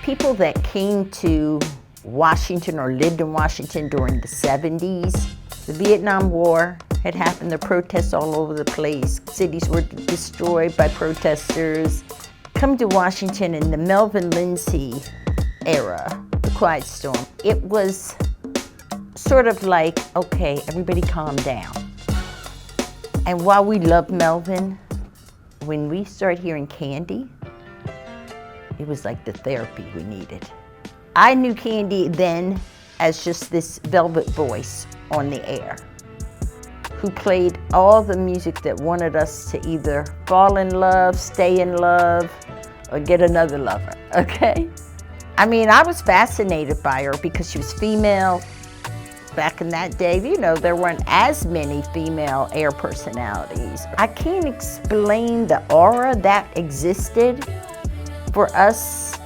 people that came to Washington or lived in Washington during the 70s, the Vietnam War had happened, there were protests all over the place, cities were destroyed by protesters. Come to Washington in the Melvin Lindsay era, the Quiet Storm, it was sort of like, okay, everybody calm down. And while we loved Melvin, when we started hearing Candy, it was like the therapy we needed. I knew Candy then as just this velvet voice on the air, who played all the music that wanted us to either fall in love, stay in love, or get another lover, okay? I mean, I was fascinated by her because she was female. Back in that day, you know, there weren't as many female air personalities. I can't explain the aura that existed for us,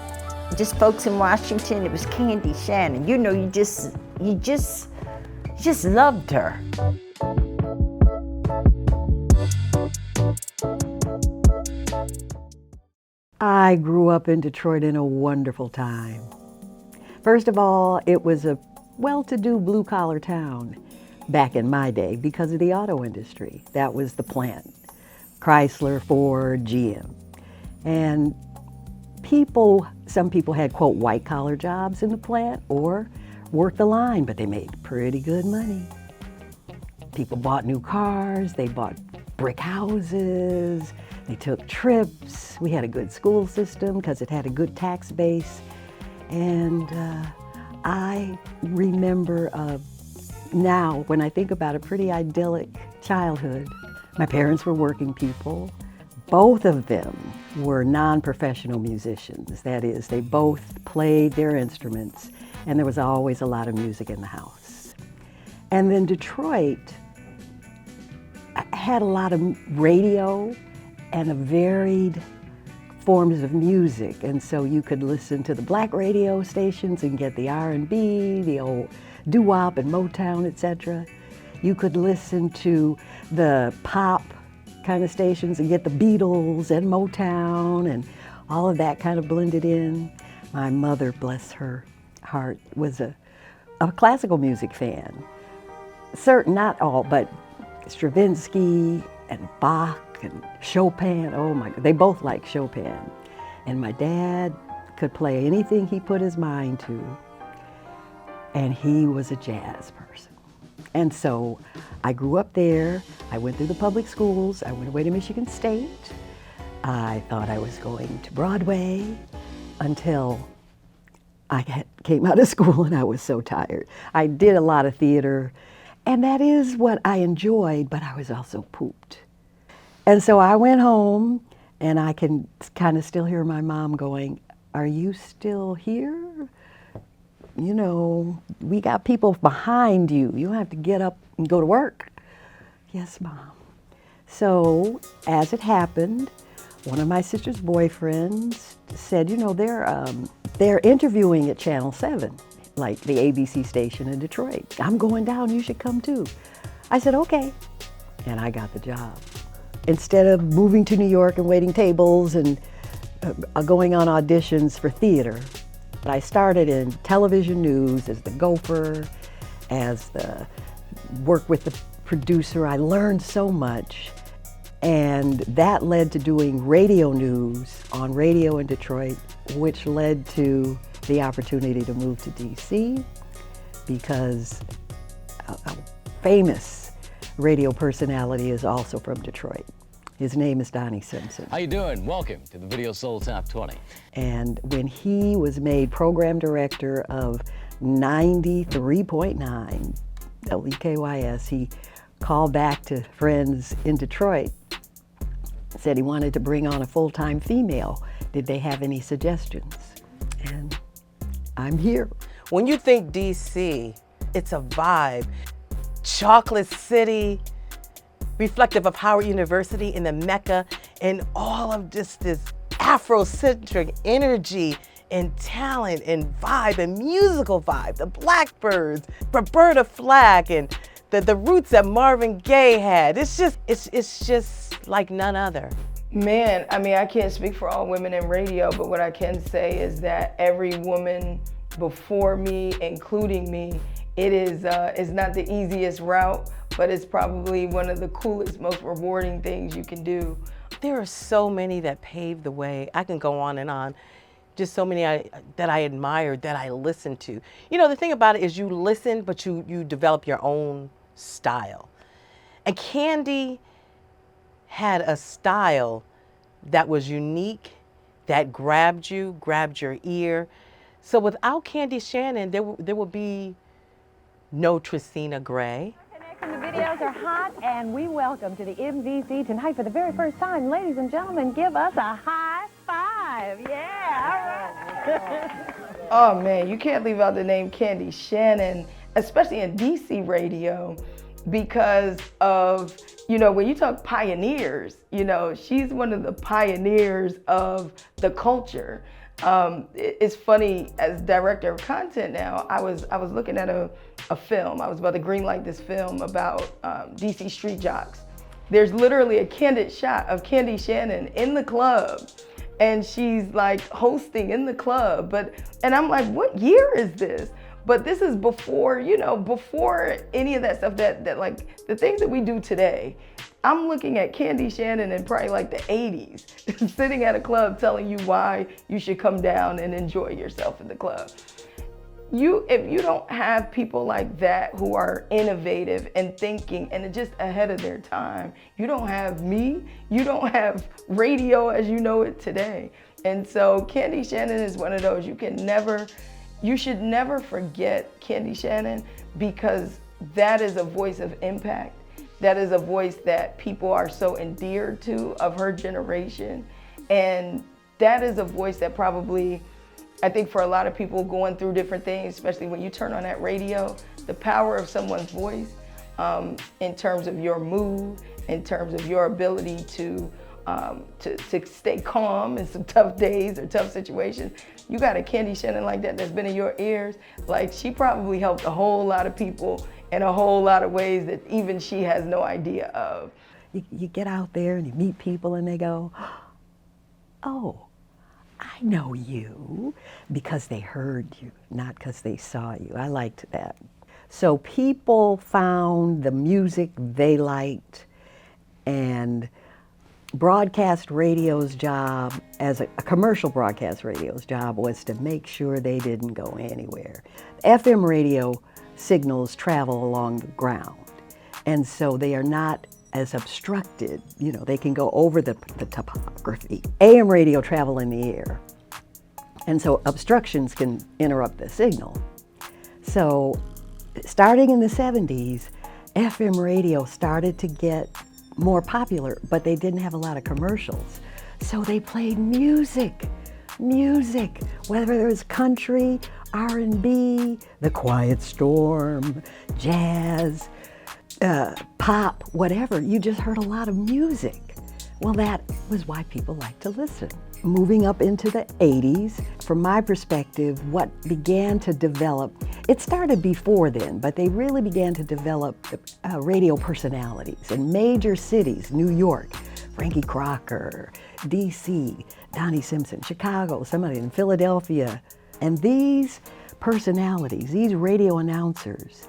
just folks in Washington. It was Candy Shannon. You know, you just loved her. I grew up in Detroit in a wonderful time. First of all, it was a well-to-do blue-collar town back in my day because of the auto industry. That was the plant. Chrysler, Ford, GM. And some people had, quote, white-collar jobs in the plant or worked the line, but they made pretty good money. People bought new cars, they bought brick houses, they took trips. We had a good school system because it had a good tax base. And I remember now, when I think about a pretty idyllic childhood. My parents were working people. Both of them were non-professional musicians. That is, they both played their instruments, and there was always a lot of music in the house. And then Detroit had a lot of radio and a varied forms of music, and so you could listen to the black radio stations and get the R&B, the old doo-wop and Motown, etc. You could listen to the pop kind of stations and get the Beatles and Motown and all of that kind of blended in. My mother, bless her heart, was a classical music fan. Certain, not all, but Stravinsky and Bach and Chopin. Oh my God, they both liked Chopin. And my dad could play anything he put his mind to. And he was a jazz person. And so I grew up there. I went through the public schools. I went away to Michigan State. I thought I was going to Broadway until I came out of school and I was so tired. I did a lot of theater, and that is what I enjoyed, but I was also pooped. And so I went home, and I can kind of still hear my mom going, "Are you still here? You know, we got people behind you. You don't have to get up and go to work." "Yes, Mom." So, as it happened, one of my sister's boyfriends said, you know, they're interviewing at Channel 7, like the ABC station in Detroit. "I'm going down, you should come too." I said, okay. And I got the job. Instead of moving to New York and waiting tables and going on auditions for theater, I started in television news as the gopher, as the work with the producer. I learned so much, and that led to doing radio news on radio in Detroit, which led to the opportunity to move to DC because a famous radio personality is also from Detroit. His name is Donnie Simpson. How you doing? Welcome to the Video Soul Top 20. And when he was made program director of 93.9 WKYS, he called back to friends in Detroit, said he wanted to bring on a full-time female. Did they have any suggestions? And I'm here. When you think DC, it's a vibe. Chocolate City, reflective of Howard University in the Mecca, and all of just this Afrocentric energy and talent and vibe and musical vibe. The Blackbirds, Roberta Flack, and the roots that Marvin Gaye had. It's just like none other. Man, I mean, I can't speak for all women in radio, but what I can say is that every woman before me, including me, it is not the easiest route, but it's probably one of the coolest, most rewarding things you can do. There are so many that paved the way. I can go on and on. Just so many that I admired, that I listened to. You know, the thing about it is you listen, but you develop your own style. And Candy had a style that was unique, that grabbed you, grabbed your ear. So without Candy Shannon, there would be no Tracina Gray. And the videos are hot, and we welcome to the MVC tonight for the very first time. Ladies and gentlemen, give us a high five. Yeah, all right. Oh man, you can't leave out the name Candy Shannon, especially in DC radio, because of, you know, when you talk pioneers, you know, she's one of the pioneers of the culture. It's funny, as director of content now, I was looking at a film. I was about to greenlight this film about DC street jocks. There's literally a candid shot of Candy Shannon in the club, and she's like hosting in the club. And I'm like, what year is this? But this is before, you know, before any of that stuff that like the things that we do today. I'm looking at Candy Shannon in probably like the 80s, sitting at a club telling you why you should come down and enjoy yourself in the club. If you don't have people like that who are innovative and thinking and just ahead of their time, you don't have me, you don't have radio as you know it today. And so Candy Shannon is one of those, you should never forget Candy Shannon, because that is a voice of impact. That is a voice that people are so endeared to, of her generation. And that is a voice that probably, I think for a lot of people going through different things, especially when you turn on that radio, the power of someone's voice in terms of your mood, in terms of your ability to stay calm in some tough days or tough situations. You got a Candy Shannon like that that's been in your ears, like she probably helped a whole lot of people in a whole lot of ways that even she has no idea of. You get out there and you meet people and they go, oh, I know you, because they heard you, not because they saw you. I liked that. So people found the music they liked, and broadcast radio's job, as a commercial broadcast radio's job, was to make sure they didn't go anywhere. FM radio signals travel along the ground, and so they are not as obstructed. You know, they can go over the topography. AM radio travel in the air, and so obstructions can interrupt the signal. So starting in the 70s, FM radio started to get more popular, but they didn't have a lot of commercials. So they played music, whether it was country, R&B, The Quiet Storm, jazz, pop, whatever. You just heard a lot of music. Well, that was why people liked to listen. Moving up into the 80s, from my perspective, what began to develop, it started before then, but they really began to develop radio personalities in major cities, New York, Frankie Crocker, DC, Donnie Simpson, Chicago, somebody in Philadelphia. And these personalities, these radio announcers,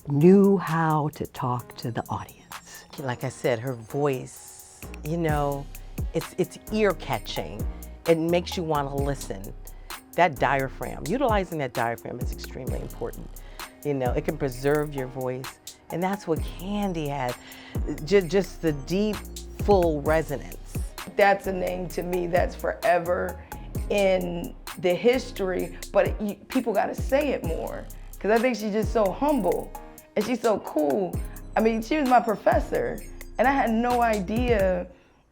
knew how to talk to the audience. Like I said, her voice, you know, it's ear-catching. It makes you want to listen. That diaphragm, utilizing that diaphragm is extremely important. You know, it can preserve your voice, and that's what Candy had, just the deep, full resonance. That's a name to me that's forever in the history, but people got to say it more, because I think she's just so humble, and she's so cool. I mean, she was my professor, and I had no idea,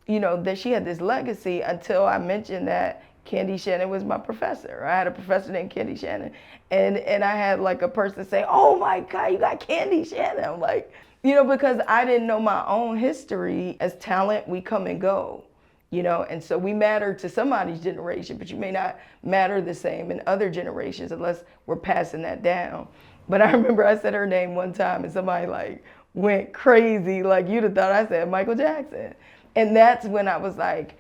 you know, that she had this legacy until I mentioned that Candy Shannon was my professor. I had a professor named Candy Shannon, and I had like a person say, oh my God, you got Candy Shannon. I'm like, you know, because I didn't know my own history. As talent, we come and go, you know, and so we matter to somebody's generation, but you may not matter the same in other generations unless we're passing that down. But I remember I said her name one time and somebody like went crazy, like you'd have thought I said Michael Jackson. And that's when I was like,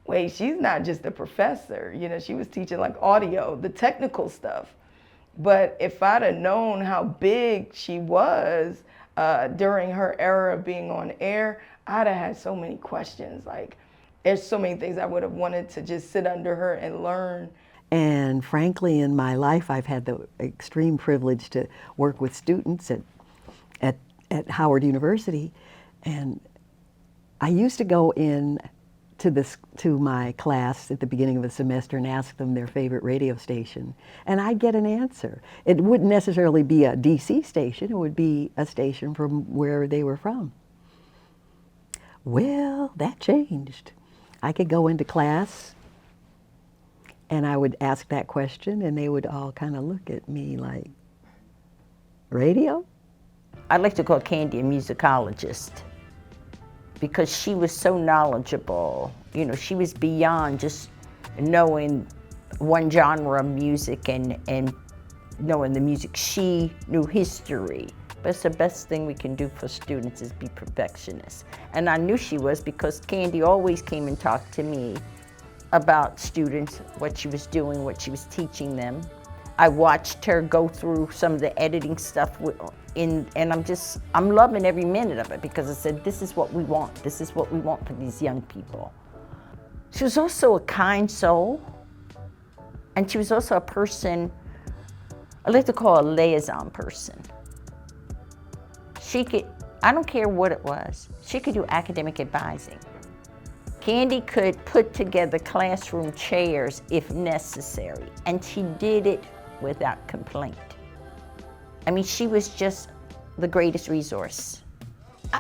wait, she's not just a professor. You know, she was teaching like audio, the technical stuff. But if I'd have known how big she was during her era of being on air, I'd have had so many questions. Like, there's so many things I would have wanted to just sit under her and learn. And frankly, in my life, I've had the extreme privilege to work with students at Howard University. And I used to go in to my class at the beginning of the semester and ask them their favorite radio station, and I'd get an answer. It wouldn't necessarily be a DC station, it would be a station from where they were from. Well, that changed. I could go into class and I would ask that question and they would all kind of look at me like, radio? I like to call Candy a musicologist, because she was so knowledgeable. You know, she was beyond just knowing one genre of music and knowing the music. She knew history. But it's the best thing we can do for students is be perfectionists. And I knew she was, because Candy always came and talked to me about students, what she was doing, what she was teaching them. I watched her go through some of the editing stuff and I'm loving every minute of it, because I said, this is what we want. This is what we want for these young people. She was also a kind soul, and she was also a person, I like to call a liaison person. She could, I don't care what it was, she could do academic advising. Candy could put together classroom chairs if necessary, and she did it without complaint. I mean, she was just the greatest resource.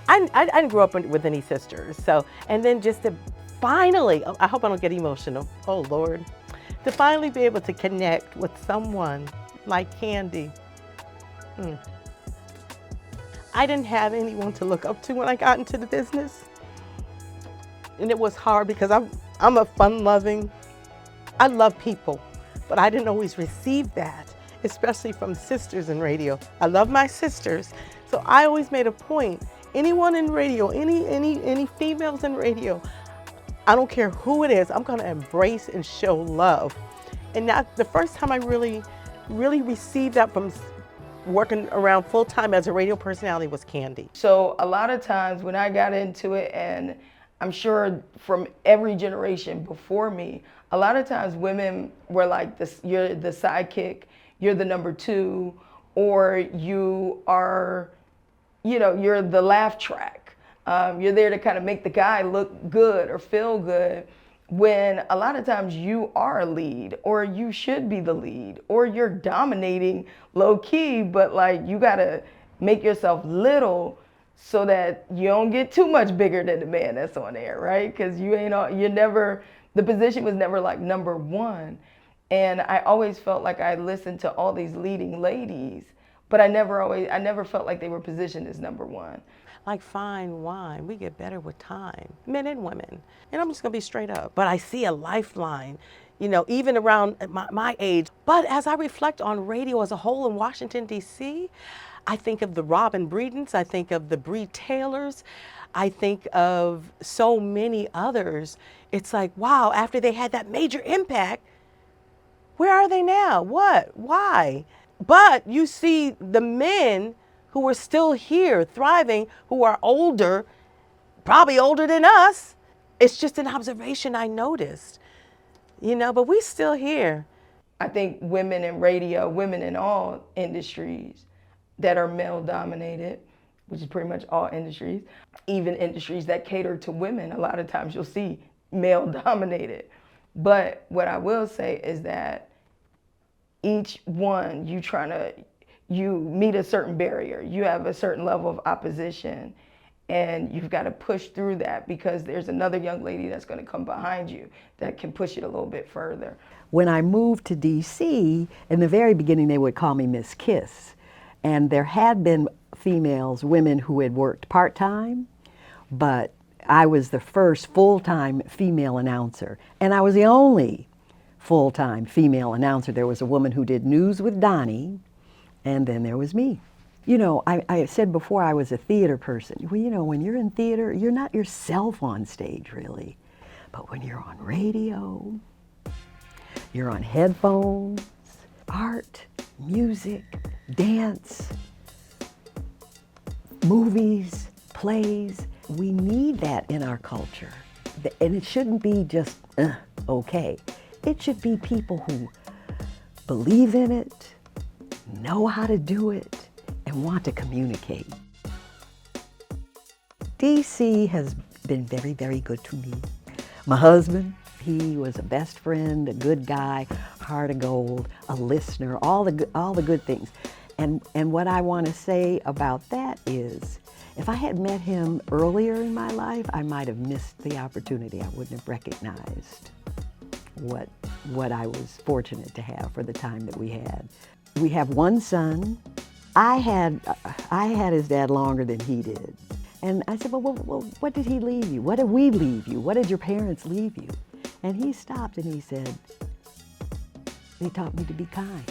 I didn't grow up with any sisters, so, and then just to finally, I hope I don't get emotional, oh Lord, to finally be able to connect with someone like Candy. I didn't have anyone to look up to when I got into the business. And it was hard because I'm a fun-loving, I love people, but I didn't always receive that, especially from sisters in radio. I love my sisters, so I always made a point, anyone in radio, any females in radio, I don't care who it is, I'm gonna embrace and show love. And that, the first time I really received that from working around full-time as a radio personality was Candy. So a lot of times when I got into it, and I'm sure from every generation before me, a lot of times women were like, this, you're the sidekick, you're the number two, or you are, you know, you're the laugh track. You're there to kind of make the guy look good or feel good, when a lot of times you are a lead, or you should be the lead, or you're dominating low key, but like you gotta make yourself little so that you don't get too much bigger than the man that's on air, right? Because you're never, the position was never like number one. And I always felt like I listened to all these leading ladies, but I never felt like they were positioned as number one. Like fine wine, we get better with time, men and women. And I'm just gonna be straight up. But I see a lifeline, you know, even around my age. But as I reflect on radio as a whole in Washington, DC, I think of the Robin Breedens, I think of the Bree Taylors, I think of so many others. It's like, wow, after they had that major impact, where are they now? What? Why? But you see the men who are still here, thriving, who are older, probably older than us. It's just an observation I noticed, you know, but we still here. I think women in radio, women in all industries that are male dominated, which is pretty much all industries, even industries that cater to women, a lot of times you'll see male dominated. But what I will say is that each one, you meet a certain barrier, you have a certain level of opposition, and you've got to push through that, because there's another young lady that's going to come behind you that can push it a little bit further. When I moved to DC, in the very beginning they would call me Miss Kiss, and there had been women who had worked part-time, but I was the first full-time female announcer, and I was the only full-time female announcer. There was a woman who did News with Donnie, and then there was me. You know, I said before I was a theater person. Well, you know, when you're in theater, you're not yourself on stage, really. But when you're on radio, you're on headphones, art, music, dance, movies, plays. We need that in our culture. And it shouldn't be just, okay. It should be people who believe in it, know how to do it, and want to communicate. DC has been very, very good to me. My husband, he was a best friend, a good guy, heart of gold, a listener, all the good things. And what I want to say about that is, if I had met him earlier in my life, I might have missed the opportunity. I wouldn't have recognized what I was fortunate to have for the time that we had. We have one son. I had his dad longer than he did. And I said, well, what did he leave you? What did we leave you? What did your parents leave you? And he stopped and he said, they taught me to be kind.